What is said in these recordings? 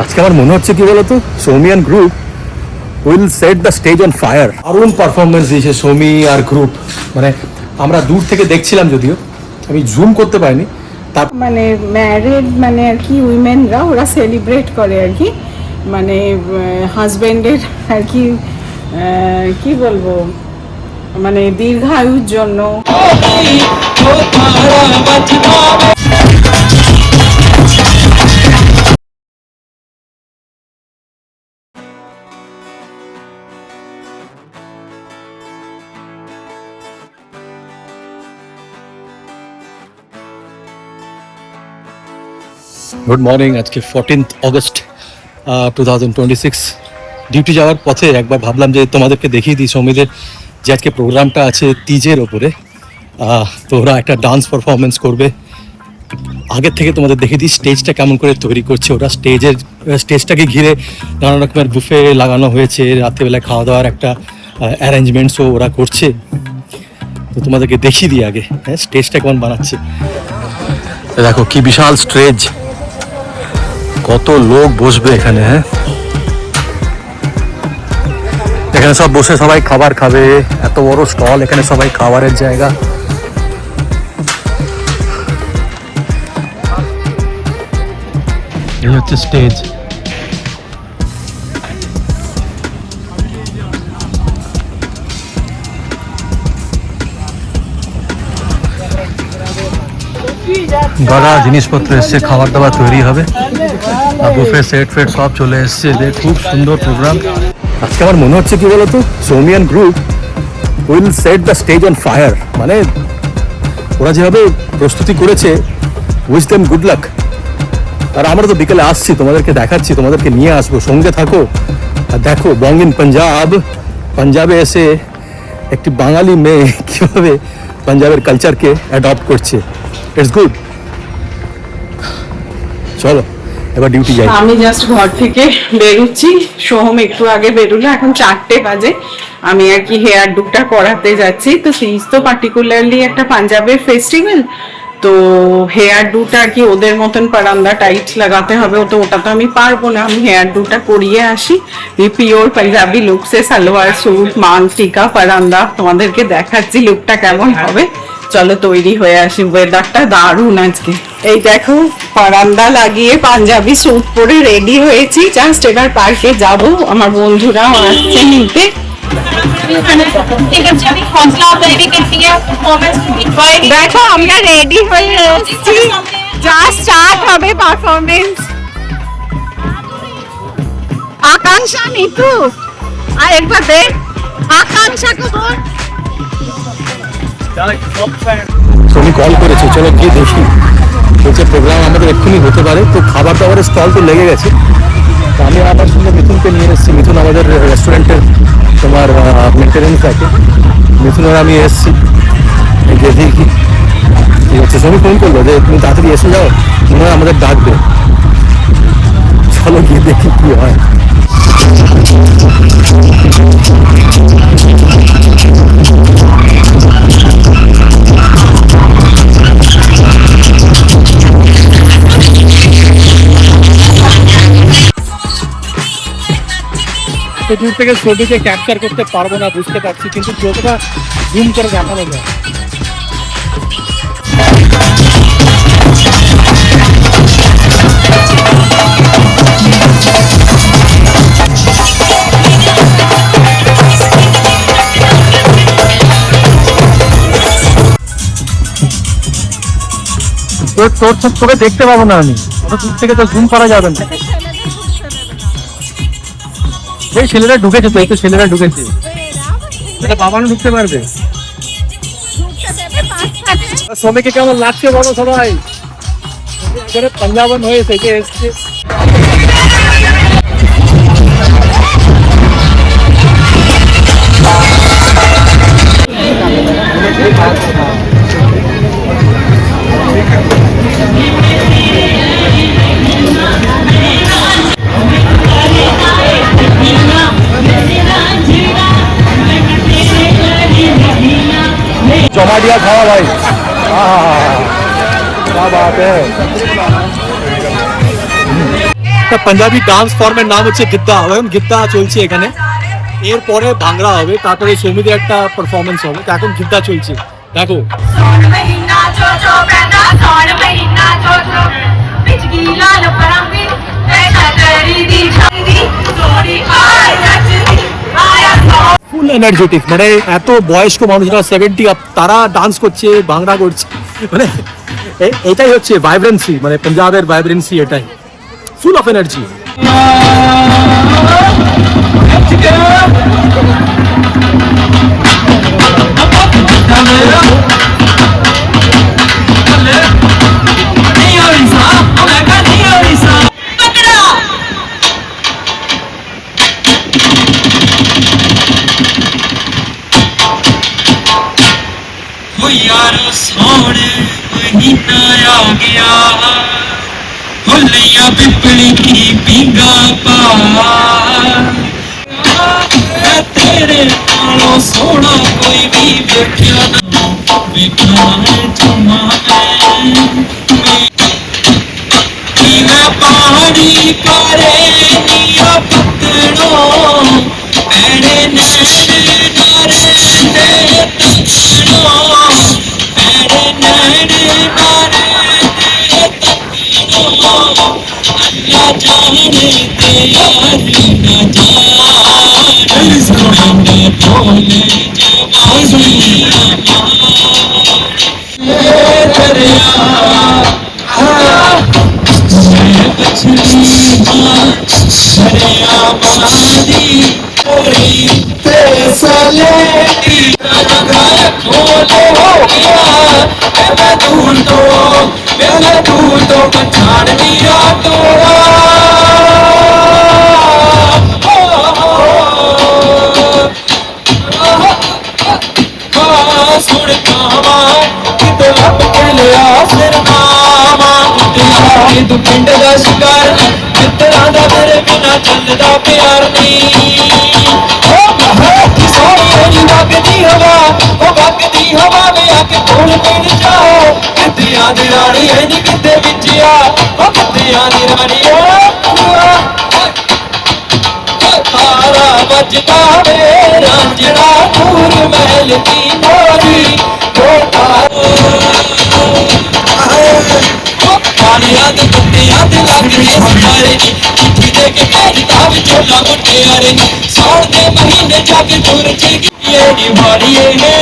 আজকে আমার মনে হচ্ছে কি বলতো, Soumyan group will set the stage on fire. দারুণ পারফরমেন্স দিয়েছে সৌমি আর গ্রুপ। মানে আমরা দূর থেকে দেখছিলাম, যদিও আমি জুম করতে পারিনি। তার মানে ম্যারিড মানে আর কি উইমেনরা ওরা সেলিব্রেট করে আর কি, মানে হাজব্যান্ডের আর কি কি বলবো, মানে দীর্ঘায়ুর জন্য। Good morning. আজকে 14th অগস্ট 2026। ডিউটি যাওয়ার পথে একবার ভাবলাম যে তোমাদেরকে দেখিয়ে দিই সৌমিদের যে আজকে প্রোগ্রামটা আছে তিজের ওপরে। তো ওরা একটা ডান্স পারফরমেন্স করবে। আগের থেকে তোমাদের দেখিয়ে দিই স্টেজটা কেমন করে তৈরি করছে ওরা। স্টেজটাকে ঘিরে নানা রকমের বুফে লাগানো হয়েছে, রাত্রেবেলায় খাওয়া দাওয়ার একটা অ্যারেঞ্জমেন্টসও ওরা করছে। তো তোমাদেরকে দেখিয়ে দিই আগে, হ্যাঁ, স্টেজটা কেমন বানাচ্ছে। দেখো কি বিশাল স্টেজ, কত লোক বসবে এখানে। হ্যাঁ, এখানে সব বসে সবাই খাবার খাবে। এত বড় স্টল, এখানে সবাই খাবারের জায়গা। এই হচ্ছে স্টেজ। বড় জিনিসপত্র এসছে, খাবার দাবার তৈরি হবে, বুফে সেট ফেট সব চলে এসছে। খুব সুন্দর প্রোগ্রাম। আজকে আমার মনে হচ্ছে কি বলতো, Soumyan group will set the stage on fire. মানে ওরা যেভাবে প্রস্তুতি করেছে, উইশ দেম গুড লাক। আর আমরা তো বিকেলে আসছি, তোমাদেরকে দেখাচ্ছি, তোমাদেরকে নিয়ে আসবো, সঙ্গে থাকো। আর দেখো বঙ্গ ইন পাঞ্জাব, পাঞ্জাবে এসে একটি বাঙালি মেয়ে কীভাবে পাঞ্জাবের কালচারকে অ্যাডপ্ট করছে। It's good. চলো এবার ডিউটি যাই। আমি জাস্ট ঘর থেকে বেরোচ্ছি, সোহম একটু আগে বেরোলো, এখন 4টে বাজে। আমি আর কি হেয়ার ডুটা করাতে যাচ্ছি। তো তিজ তো পার্টিকুলারলি একটা পাঞ্জাবের ফেস্টিভ্যাল, তো হেয়ার ডুটা আর কি ওদের মতন পারান্দা টাইট লাগাতে হবে। তো ওটা তো আমি পারবো না, আমি হেয়ার ডুটা করিয়ে আসি। পিওর পাঞ্জাবি লুকসে সালোয়ার স্যুট, মান টিকা, পারান্দা তোমাদেরকে দেখাচ্ছি লুকটা কেমন হবে। চলো তৈরি হয়ে আসি। ওয়েদারটা দারুণ আজকে। এই দেখো পারান্দা লাগিয়ে পাঞ্জাবি স্যুট পরে রেডি হয়েছি। জাস্ট এবার পার্কে যাব, আমার বন্ধুরাও আসছে নিতে। দেখো আমরা রেডি হয়ে এসেছি, জাস্ট স্টার্ট হবে পারফরমেন্স। আকাঙ্ক্ষা নিতু আর একবার দেখ, আকাঙ্ক্ষা কবর। সৌমি কল করেছে, চলো গিয়ে দেখি। বলছে প্রোগ্রাম আমাদের এক্ষুনি হতে পারে। তো খাবার দাবারের স্টল তো লেগে গেছে। তো আমি আমার সঙ্গে মিথুনকে নিয়ে এসেছি। মিথুন আমাদের রেস্টুরেন্টের তোমার মেনটেনেন্স আছে। মিথুনের আমি এসেছি, গিয়ে দেখি ঠিক আছে। সৌমি ফোন করলো যে তুমি তাড়াতাড়ি এসে যাও, মনে হয় আমাদের ডাকবে। চলো গিয়ে দেখি কি হয়। তো দূর থেকে ছবিকে ক্যাপচার করতে পারবো না বুঝতে পারছি, কিন্তু যতটা জুম করে দেখানো যায়। তোকে দেখতে পাবো না আমি, ওটা দূর থেকে তো জুম করা যাবে না। এই ছেলেরা ঢুকেছে, তো এই তো ছেলেরা ঢুকেছে, এটা বাবানও ঢুকতে পারবে। সবাইকে কেমন লাগছে বলো সবাই? পাঞ্জাবন হয়ে থেকে এসছে। जमा दिया खावा भाई, क्या बात है। একটা পাঞ্জাবি ডান্স ফর্মের নাম হচ্ছে গিদ্দা, এখন গিদ্দা চলছে এখানে, এরপরে ভাংড়া হবে, তারপরে সৌমিদের একটা পারফরমেন্স হবে, তো এখন গিদ্দা চলছে দেখো। ফুল এনার্জেটিক, মানে এত বয়স্ক মানুষরা 70 আপ তারা ডান্স করছে, ভাংড়া করছে, মানে এটাই হচ্ছে ভাইব্রেন্সি, মানে পাঞ্জাবের ভাইব্রেন্সি এটাই, ফুল অফ এনার্জি। यार सोन महीना आ गया, होलिया पिपली की पींगा पा, मैं तेरे नालों सोना कोई भी देखा ना, देखा है जमा मैं पहाड़ी पारे निया पत्तनों ऐने नैने नारे तू पिंड का शिकार मित्रा दा मेरे बिना चलदा प्यार नहीं वगदी हवा में आके कोल मिल जाओ कितियां दी रानी है नी किते विच आ ओ कितियां दी रानी तारा बजदा वे रांझड़ा दूर महल की मोरी ओ याद कुत्ते याद लगदी हमारे चिट्ठी दे के भेजदा विचोला मुटियारे साल दे महीने जाके दूर चल गई ये निवारी है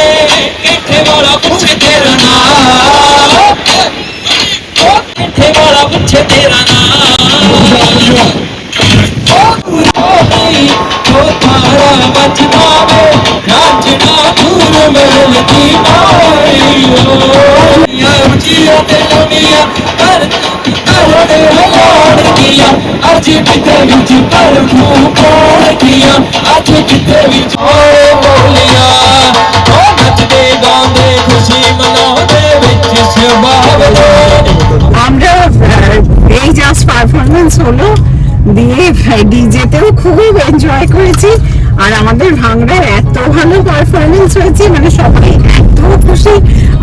किथे वाला पूछे तेरा नाम किथे वाला पूछे तेरा नाम ओ तारा बचदा वे रांझड़ा दूर महल की मोरी यार जिया ते दुनिया आज किते विच पर कौन किया आज किते विच ओ बोलिया ओ नचदे गांदे खुशी मनाउंदे विच शबाब दे আমরা এই জাস্ট পারফরমেন্স হলো দিয়ে ডিজেতেও খুব এনজয় করেছি, আর আমাদের ভাংড়ায় এত ভালো পারফরমেন্স হয়েছে, মানে সবাই এত খুশি,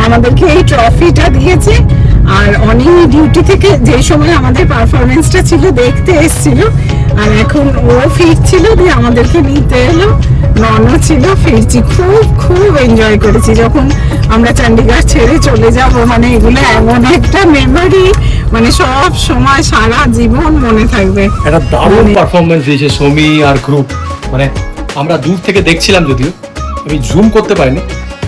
আমাদেরকে এই ট্রফিটা দিয়েছে। আর অনেক ডিউটি থেকে যে সময় আমাদের পারফরমেন্সটা ছিল দেখতে এসেছিল, আর এখন ও ফিরছিল দিয়ে আমাদেরকে নিতে এলো, ননও ছিল, ফিরছি, খুব খুব এনজয় করেছি। যখন আমরা চণ্ডীগড় ছেড়ে চলে যাব, মানে এগুলো এমন একটা মেমোরি, মানে সব সময় সারা জীবন মনে থাকবে। একটা দারুণ পারফরমেন্স দিয়েছে সৌমি আর গ্রুপ, মানে আমরা দূর থেকে দেখছিলাম, যদিও আমি জুম করতে পারিনি,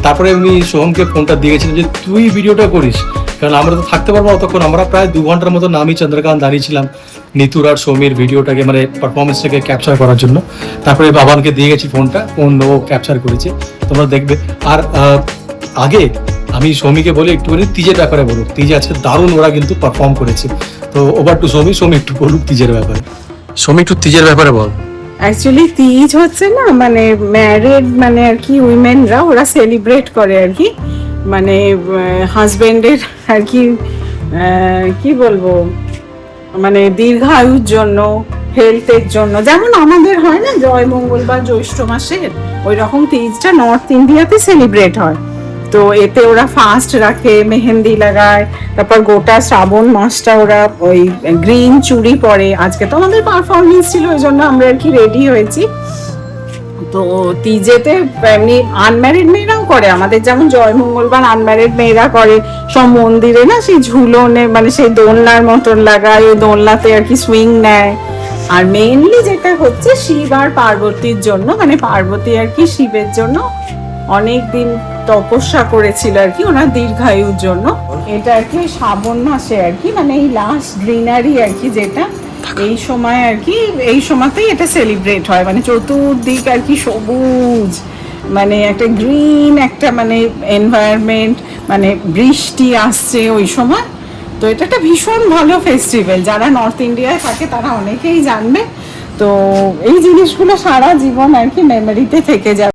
তারপরে উনি সোহমকে ফোনটা দিয়েছিলেন যে তুই ভিডিওটা করিস, কারণ আমরা তো থাকতে পারবো অতক্ষণ, আমরা প্রায় 2 ঘন্টার মতো আমি চন্দ্রকান্ত দাঁড়িয়েছিলাম নিতুর আর সৌমির ভিডিওটাকে, মানে পারফরমেন্সটাকে ক্যাপচার করার জন্য। তারপরে বাবানকে দিয়ে গেছি ফোনটা, ফোন ও ক্যাপচার করেছে, তোমরা দেখবে। আর আগে আমি সৌমিকে বলি একটুখানি তিজের ব্যাপারে বলুক, তিজে আজকে দারুণ ওরা কিন্তু পারফর্ম করেছে। তো ওভার টু সৌমি, সৌমি একটু বলুক তিজের ব্যাপারে। সৌমি একটু তিজের ব্যাপারে বল। অ্যাকচুয়ালি তিজ হচ্ছে না, মানে ম্যারিড মানে আর কি উইমেনরা ওরা সেলিব্রেট করে আর কি, মানে হাজবেন্ডের আর কি কি বলবো, মানে দীর্ঘায়ুর জন্য, হেলথের জন্য, যেমন আমাদের হয় না জয় মঙ্গল বা জ্যৈষ্ঠ মাসের, ওই রকম তিজটা নর্থ ইন্ডিয়াতে সেলিব্রেট হয়। তো এতে ওরা ফাস্ট রাখে, মেহেন্দি লাগায়, তারপর গোটা শ্রাবণ মাসটা ওরা ওই গ্রিন চুড়ি পরে। আজকে তো আমাদের পারফরমেন্স ছিল, ওই জন্য আমরা আর কি রেডি হয়েছি। তো তিজেতে এমনি আনম্যারিড মেয়েরাও করে, আমাদের যেমন জয় মঙ্গলবার আনম্যারিড মেয়েরা করে সব মন্দিরে না, সেই ঝুলনে মানে সেই দোলনার মতন লাগায়, ওই দোলনাতে আর কি সুইং নেয়। আর মেইনলি যেটা হচ্ছে শিব আর পার্বতীর জন্য, মানে পার্বতী আর কি শিবের জন্য অনেক দিন তপস্যা করেছিল আর কি ওনার দীর্ঘায়ুর জন্য। এটা আর কি শ্রাবণ মাসে আর কি, মানে এই লাস্ট গ্রিনারি আর কি, যেটা এই সময় আর কি, এই সময়তেই এটা সেলিব্রেট হয়, মানে চতুর্দিক আর কি সবুজ, মানে একটা গ্রিন একটা মানে এনভায়রনমেন্ট, মানে বৃষ্টি আসছে ওই সময়। তো এটা একটা ভীষণ ভালো ফেস্টিভ্যাল, যারা নর্থ ইন্ডিয়ায় থাকে তারা অনেকেই জানবে। তো এই জিনিসগুলো সারা জীবন আর কি মেমোরিতে থেকে যাবে।